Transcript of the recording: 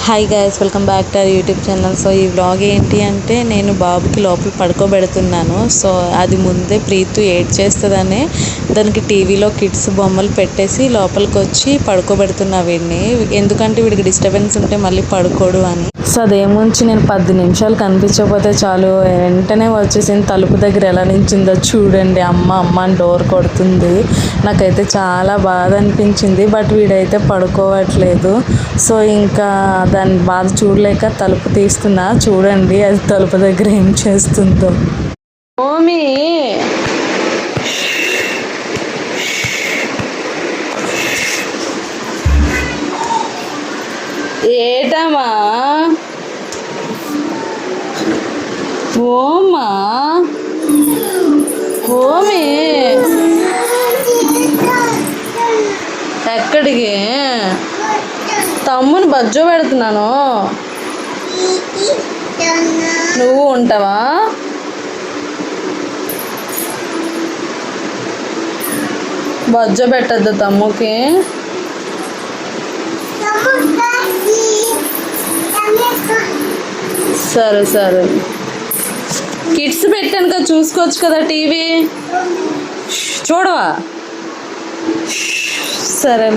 Hi guys, welcome back to our YouTube channel. So ఈ vlog ఏంటి అంటే నేను బాబుకి లోపల పడుకోబెడుతున్నాను. సో అది ముందే ప్రీతు ఏడ్ చేస్తుందని దానికి టీవీలో కిడ్స్ బొమ్మలు పెట్టేసి లోపలికి వచ్చి పడుకోబెడుతున్నా వీడిని. ఎందుకంటే వీడికి డిస్టర్బెన్స్ ఉంటే మళ్ళీ పడుకోడు అని. సో అదేముంచి నేను 10 నిమిషాలు కనిపించకపోతే చాలు వెంటనే వచ్చేసింది. తలుపు దగ్గర ఎలా నించిందో చూడండి. అమ్మ అమ్మ అని డోర్ కొడుతుంది. నాకైతే చాలా బాధ అనిపించింది. బట్ వీడైతే పడుకోవట్లేదు. సో ఇంకా దాని బాధ చూడలేక తలుపు తీస్తున్నా. చూడండి అది తలుపు దగ్గర ఏం చేస్తుందో. మమ్మీ ఏటమ్మా, ఓమ్మా, ఓమి ఎక్కడికి? తమ్ముని బజ్జో పెడుతున్నాను. నువ్వు ఉంటావా? బజ్జో పెట్టద్దు తమ్ముకి. సరే సరే, కిడ్స్ పెట్టాను కదా, చూసుకోవచ్చు కదా టీవీ. చూడవా? సరే.